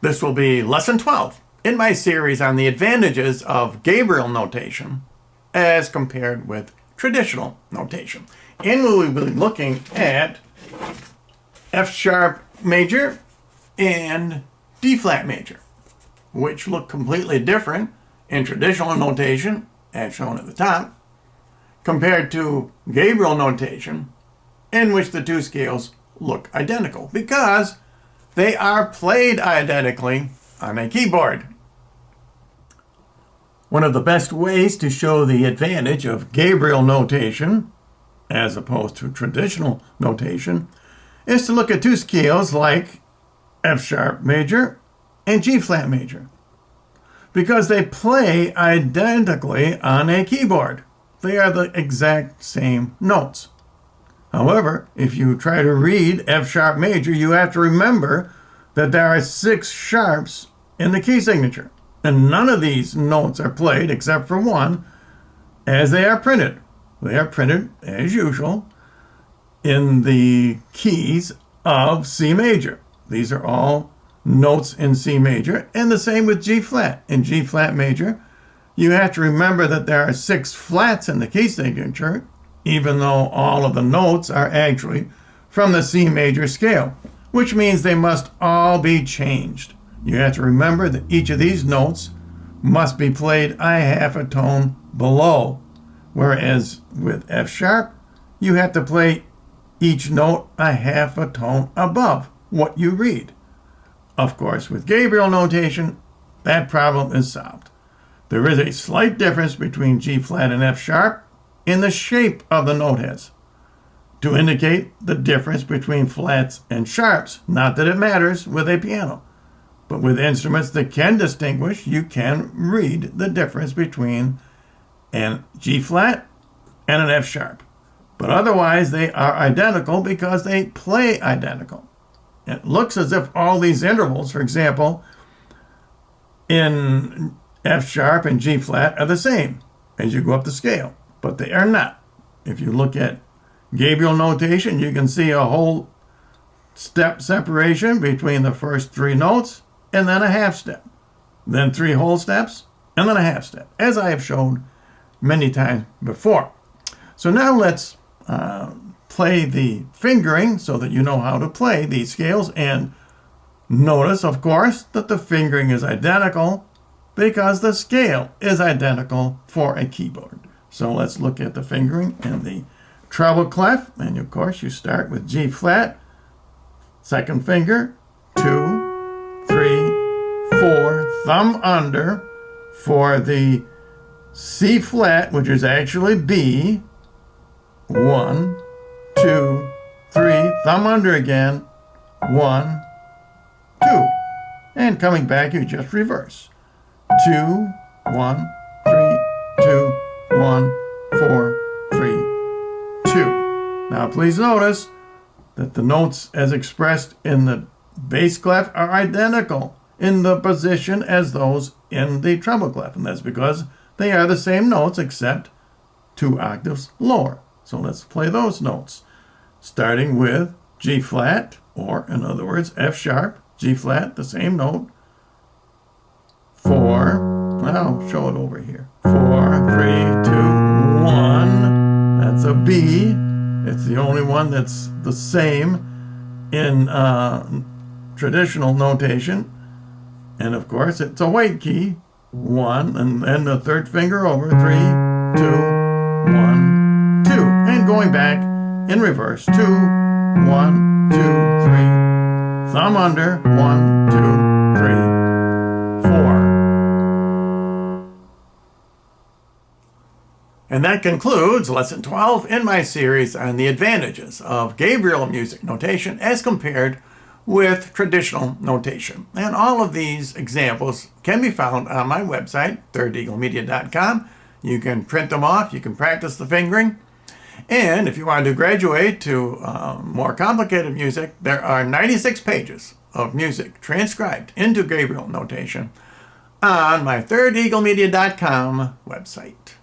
This will be Lesson 12 in my series on the advantages of Gabriel notation as compared with traditional notation. And we will be looking at F sharp major and D flat major, which look completely different in traditional notation, as shown at the top, compared to Gabriel notation, in which the two scales look identical because they are played identically on a keyboard. One of the best ways to show the advantage of Gabriel notation, as opposed to traditional notation, is to look at two scales like F sharp major and G flat major, because they play identically on a keyboard. They are the exact same notes. However, if you try to read F sharp major, you have to remember that there are 6 sharps in the key signature, and none of these notes are played except for one as they are printed. They are printed, as usual, in the keys of C major. These are all notes in C major, and the same with G flat. In G flat major, you have to remember that there are 6 flats in the key signature, even though all of the notes are actually from the C major scale, which means they must all be changed. You have to remember that each of these notes must be played a half a tone below, whereas with F sharp, you have to play each note a half a tone above what you read. Of course, with Gabriel notation, that problem is solved. There is a slight difference between G flat and F sharp in the shape of the note heads to indicate the difference between flats and sharps. Not that it matters with a piano, but with instruments that can distinguish, you can read the difference between an G flat and an F sharp. But otherwise, they are identical because they play identical. It looks as if all these intervals, for example, in F sharp and G flat are the same as you go up the scale, but they are not. If you look at Gabriel notation, you can see a whole step separation between the first 3 notes and then a half step, then 3 whole steps, and then a half step, as I have shown many times before. So now let's play the fingering so that you know how to play these scales, and notice, of course, that the fingering is identical because the scale is identical for a keyboard. So let's look at the fingering in the treble clef, and of course you start with G flat, second finger, 2, 3, 4, thumb under for the C flat, which is actually B, 1, 2, 3, thumb under again, 1, 2. And coming back, you just reverse. 2, 1, 3, 2, 1, 4, 3, 2. Now please notice that the notes as expressed in the bass clef are identical in the position as those in the treble clef, and that's because they are the same notes except 2 octaves lower. So let's play those notes, starting with G flat, or in other words, F sharp, G flat, the same note, 4, I'll show it over here, 4, 3, 2, 1, that's a B, it's the only one that's the same in traditional notation, and of course it's a white key, 1, and then the third finger over, 3, 2, 1, 2, and going back in reverse, 2, 1, 2, 3, thumb under, 1, 2, 3, 4. And that concludes Lesson 12 in my series on the advantages of Gabriel music notation as compared with traditional notation. And all of these examples can be found on my website, thirdeaglemedia.com. You can print them off, you can practice the fingering. And if you want to graduate to more complicated music, there are 96 pages of music transcribed into Gabriel notation on my thirdeaglemedia.com website.